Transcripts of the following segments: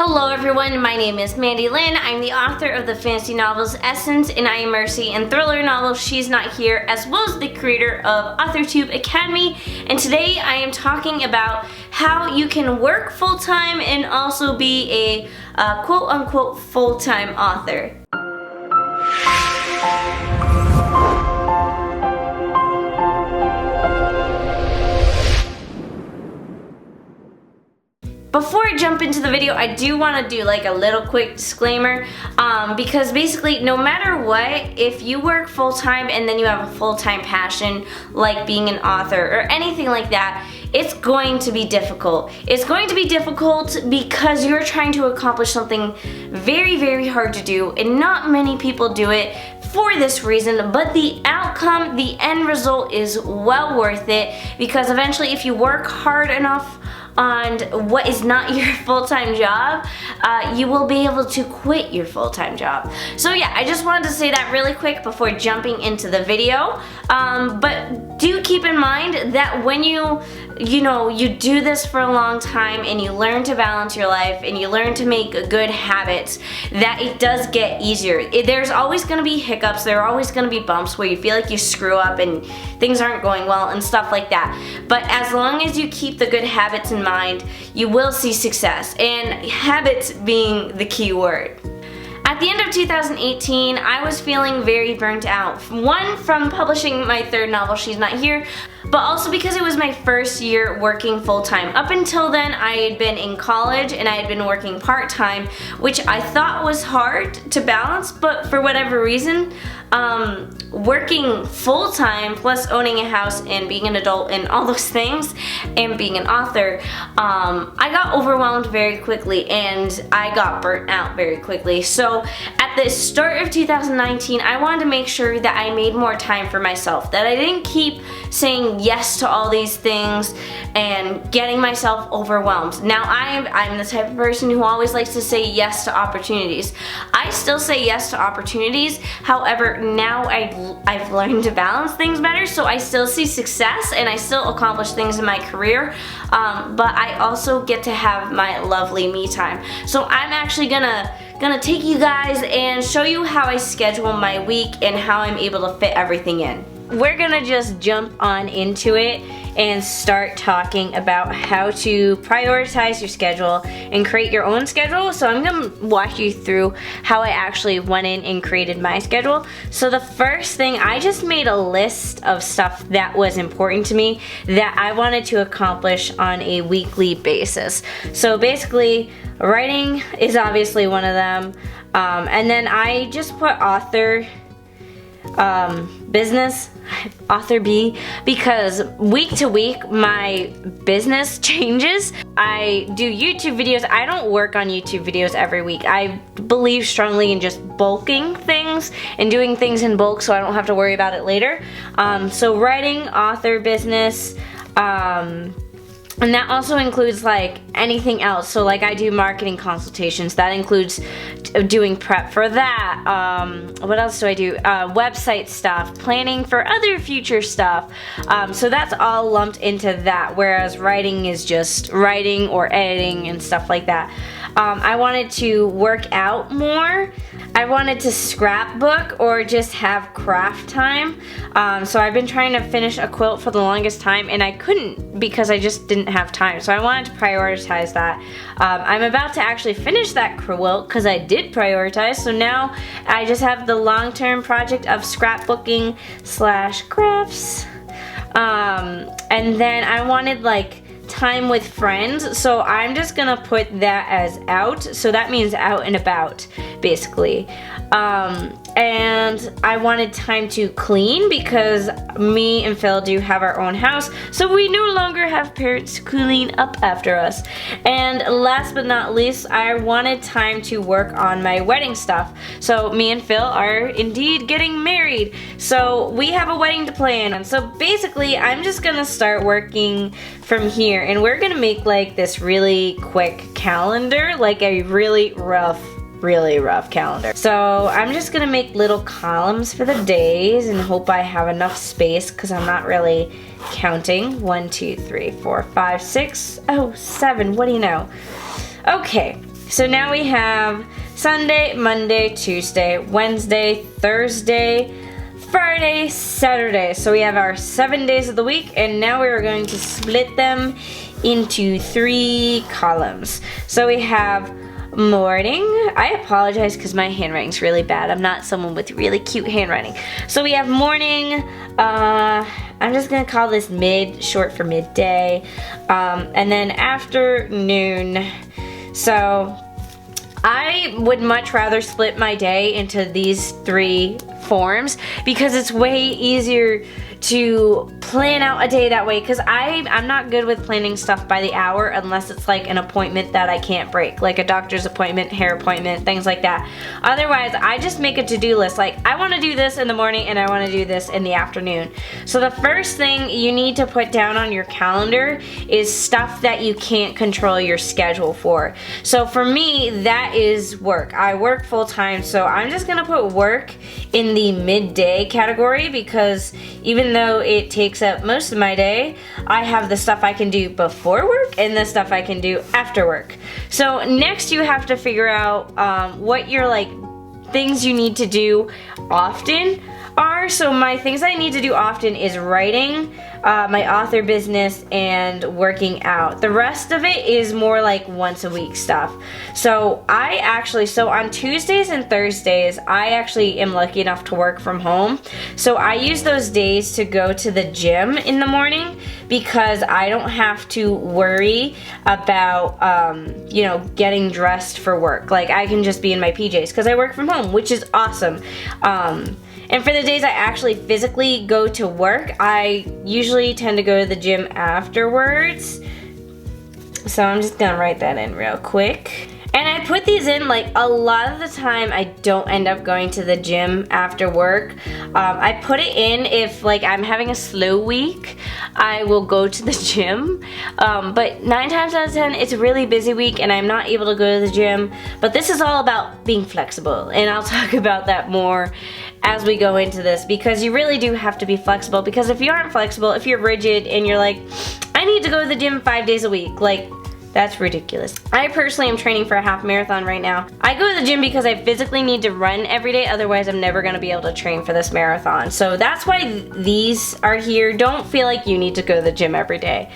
Hello everyone, my name is Mandi Lynn. I'm the author of the fantasy novels Essence and I Am Mercy and thriller novel She's Not Here, as well as the creator of AuthorTube Academy. And today I am talking about how you can work full-time and also be a quote-unquote full-time author. Before I jump into the video, I do want to do like a little quick disclaimer because basically no matter what, if you work full-time and then you have a full-time passion like being an author or anything like that, it's going to be difficult. It's going to be difficult because you're trying to accomplish something very, very hard to do, and not many people do it for this reason, but the outcome, the end result is well worth it, because eventually if you work hard enough on what is not your full-time job, you will be able to quit your full-time job. So yeah, I just wanted to say that really quick before jumping into the video. But do keep in mind that when you do this for a long time and you learn to balance your life and you learn to make good habits, that it does get easier. There's always going to be hiccups, there are always going to be bumps where you feel like you screw up and things aren't going well and stuff like that. But as long as you keep the good habits in mind, you will see success, and habits being the key word. At the end of 2018, I was feeling very burnt out. One, from publishing my third novel, She's Not Here, but also because it was my first year working full-time. Up until then, I had been in college and I had been working part-time, which I thought was hard to balance, but for whatever reason, working full-time plus owning a house and being an adult and all those things and being an author, I got overwhelmed very quickly and I got burnt out very quickly. So at the start of 2019, I wanted to make sure that I made more time for myself, that I didn't keep saying yes to all these things and getting myself overwhelmed. Now I'm the type of person who always likes to say yes to opportunities. I still say yes to opportunities, however now I've learned to balance things better, so I still see success and I still accomplish things in my career, but I also get to have my lovely me time. So I'm actually gonna take you guys and show you how I schedule my week and how I'm able to fit everything in. We're gonna just jump on into it and start talking about how to prioritize your schedule and create your own schedule. So I'm gonna walk you through how I actually went in and created my schedule. So the first thing, I just made a list of stuff that was important to me that I wanted to accomplish on a weekly basis. So basically, writing is obviously one of them, and then I just put business, author B, because week to week my business changes. I do YouTube videos. I don't work on YouTube videos every week. I believe strongly in just bulking things and doing things in bulk so I don't have to worry about it later. So writing, author, business, and that also includes like anything else. So like I do marketing consultations. That includes doing prep for that. What else do I do? Website stuff, planning for other future stuff. So that's all lumped into that, whereas writing is just writing or editing and stuff like that. I wanted to work out more. I wanted to scrapbook or just have craft time. So I've been trying to finish a quilt for the longest time and I couldn't because I just didn't have time. So I wanted to prioritize that. I'm about to actually finish that quilt because I did prioritize. So now I just have the long-term project of scrapbooking / crafts. And then I wanted like time with friends, so I'm just gonna put that as out, so that means out and about basically. And I wanted time to clean because me and Phil do have our own house, so we no longer have parents to clean up after us. And last but not least, I wanted time to work on my wedding stuff. So me and Phil are indeed getting married, so we have a wedding to plan. And so basically I'm just gonna start working from here, and we're gonna make like this really quick calendar, like a really rough calendar. So I'm just gonna make little columns for the days and hope I have enough space because I'm not really counting. 1, 2, 3, 4, 5, 6, oh, 7, what do you know? Okay, So now we have Sunday, Monday, Tuesday, Wednesday, Thursday, Friday, Saturday. So we have our 7 days of the week, and now we are going to split them into 3 columns. So we have morning. I apologize because my handwriting's really bad. I'm not someone with really cute handwriting. So we have morning, I'm just gonna call this mid, short for midday, and then afternoon. So I would much rather split my day into these 3 forms because it's way easier to plan out a day that way, because I'm not good with planning stuff by the hour unless it's like an appointment that I can't break, like a doctor's appointment, hair appointment, things like that. Otherwise, I just make a to-do list, like I want to do this in the morning and I want to do this in the afternoon. So the first thing you need to put down on your calendar is stuff that you can't control your schedule for. So for me, that is work. I work full-time, so I'm just gonna put work in the midday category, because even though it takes up most of my day, I have the stuff I can do before work and the stuff I can do after work. So next you have to figure out what your things you need to do often are. So my things I need to do often is writing, my author business, and working out. The rest of it is more like once a week stuff. So so on Tuesdays and Thursdays, I actually am lucky enough to work from home. So I use those days to go to the gym in the morning, because I don't have to worry about, getting dressed for work. Like I can just be in my PJs because I work from home, which is awesome. And for the days I actually physically go to work, I usually tend to go to the gym afterwards. So I'm just gonna write that in real quick. And I put these in, a lot of the time I don't end up going to the gym after work. I put it in if I'm having a slow week, I will go to the gym. But 9 times out of 10, it's a really busy week and I'm not able to go to the gym. But this is all about being flexible, and I'll talk about that more as we go into this, because you really do have to be flexible. Because if you aren't flexible, if you're rigid and you're like, I need to go to the gym 5 days a week, that's ridiculous. I personally am training for a half marathon right now. I go to the gym because I physically need to run every day, otherwise I'm never gonna be able to train for this marathon. So that's why these are here. Don't feel like you need to go to the gym every day.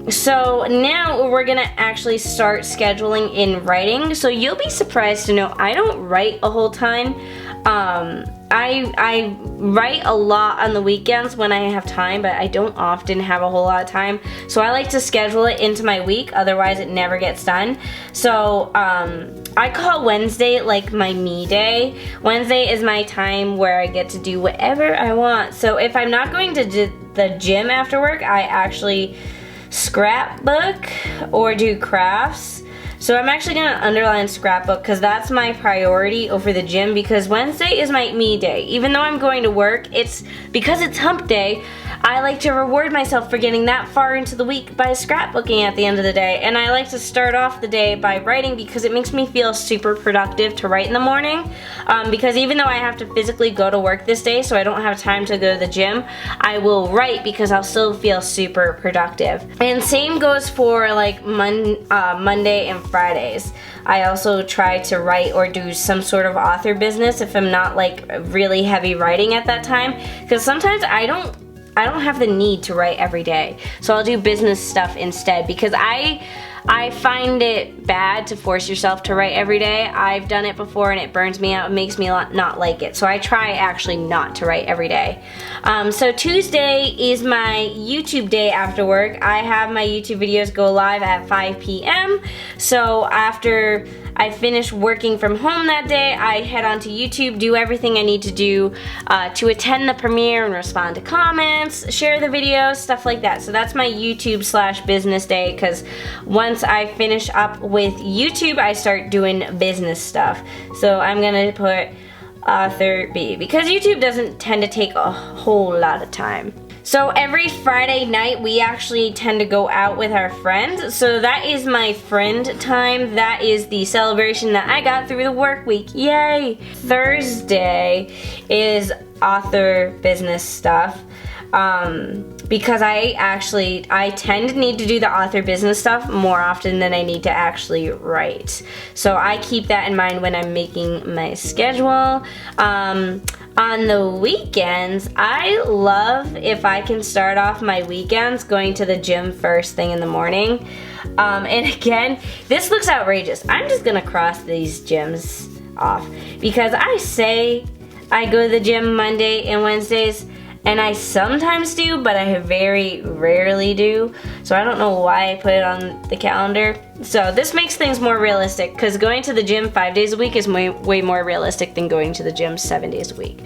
So now we're gonna actually start scheduling in writing. So you'll be surprised to know I don't write a whole ton. I write a lot on the weekends when I have time, but I don't often have a whole lot of time. So I like to schedule it into my week, otherwise it never gets done. So I call Wednesday my me day. Wednesday is my time where I get to do whatever I want. So if I'm not going to the gym after work, I actually scrapbook or do crafts. So I'm actually gonna underline scrapbook because that's my priority over the gym, because Wednesday is my me day. Even though I'm going to work, because it's hump day, I like to reward myself for getting that far into the week by scrapbooking at the end of the day. And I like to start off the day by writing because it makes me feel super productive to write in the morning. Because even though I have to physically go to work this day, so I don't have time to go to the gym, I will write because I'll still feel super productive. And same goes for Monday and Fridays. I also try to write or do some sort of author business if I'm not really heavy writing at that time, because sometimes I don't have the need to write every day. So I'll do business stuff instead, because I find it bad to force yourself to write every day. I've done it before and it burns me out. It makes me not like it. So I try actually not to write every day. So Tuesday is my YouTube day after work. I have my YouTube videos go live at 5 p.m. So after I finish working from home that day, I head onto YouTube, do everything I need to do to attend the premiere and respond to comments, share the videos, stuff like that. So that's my YouTube/business day, because once I finish up with YouTube, I start doing business stuff. So I'm gonna put author B, because YouTube doesn't tend to take a whole lot of time. So every Friday night we actually tend to go out with our friends. So that is my friend time. That is the celebration that I got through the work week. Yay! Thursday is author business stuff. because I tend to need to do the author business stuff more often than I need to actually write. So I keep that in mind when I'm making my schedule. On the weekends, I love if I can start off my weekends going to the gym first thing in the morning. And again, this looks outrageous. I'm just gonna cross these gyms off because I say I go to the gym Monday and Wednesdays, and I sometimes do, but I very rarely do. So I don't know why I put it on the calendar. So this makes things more realistic because going to the gym 5 days a week is way more realistic than going to the gym 7 days a week.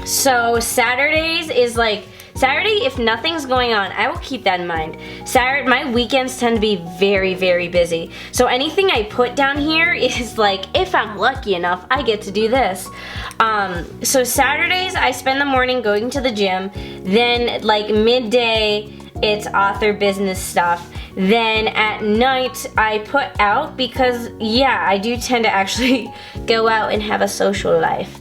So Saturdays is like, Saturday, if nothing's going on, I will keep that in mind. Saturday, my weekends tend to be very busy. So anything I put down here is like, if I'm lucky enough, I get to do this. So Saturdays, I spend the morning going to the gym. Then like midday, it's author business stuff. Then at night, I put out because, yeah, I do tend to actually go out and have a social life.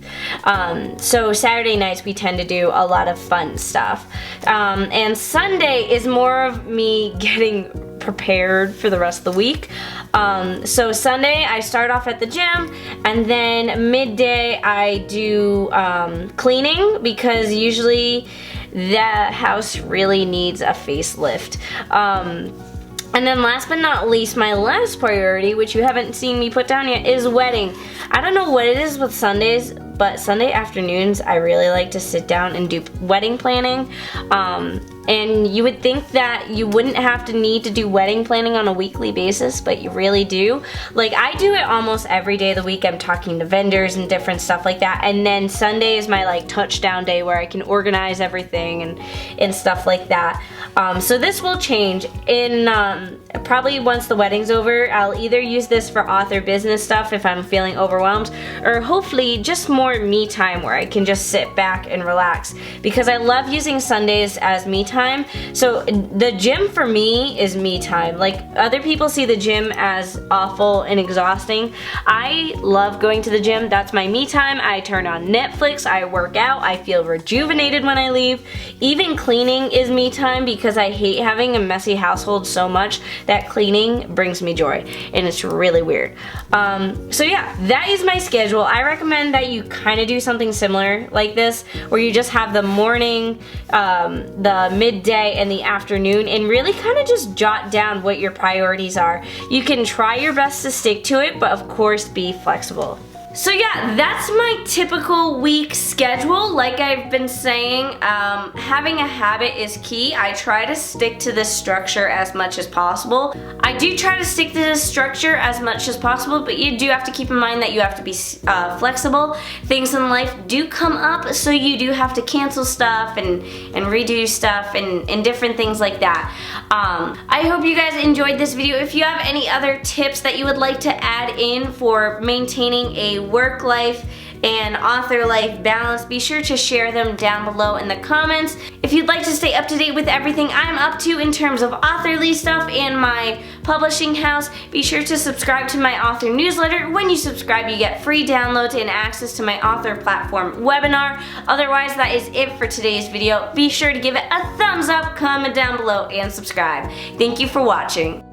So Saturday nights, we tend to do a lot of fun stuff. And Sunday is more of me getting prepared for the rest of the week. So Sunday, I start off at the gym, and then midday, I do cleaning because usually the house really needs a facelift. And then last but not least, my last priority, which you haven't seen me put down yet, is wedding. I don't know what it is with Sundays, but Sunday afternoons I really like to sit down and do wedding planning. And you would think that you wouldn't have to need to do wedding planning on a weekly basis, but you really do. Like, I do it almost every day of the week. I'm talking to vendors and different stuff like that. And then Sunday is my like touchdown day where I can organize everything and stuff like that. So this will change in probably once the wedding's over. I'll either use this for author business stuff if I'm feeling overwhelmed, or hopefully just more me time where I can just sit back and relax, because I love using Sundays as me time. So the gym for me is me time. Like, other people see the gym as awful and exhausting. I love going to the gym. That's my me time. I turn on Netflix, I work out, I feel rejuvenated when I leave. Even cleaning is me time because I hate having a messy household so much that cleaning brings me joy, and it's really weird. So yeah, that is my schedule. I recommend that you kind of do something similar like this, where you just have the morning, the midday, and the afternoon, and really kind of just jot down what your priorities are. You can try your best to stick to it, but of course be flexible. So yeah, that's my typical week schedule. Like I've been saying, having a habit is key. I try to stick to this structure as much as possible. I do try to stick to this structure as much as possible, but you do have to keep in mind that you have to be flexible. Things in life do come up, so you do have to cancel stuff and redo stuff and different things like that. I hope you guys enjoyed this video. If you have any other tips that you would like to add in for maintaining a work life and author life balance, be sure to share them down below in the comments. If you'd like to stay up to date with everything I'm up to in terms of authorly stuff and my publishing house, be sure to subscribe to my author newsletter. When you subscribe, you get free downloads and access to my author platform webinar. Otherwise, that is it for today's video. Be sure to give it a thumbs up, comment down below, and subscribe. Thank you for watching.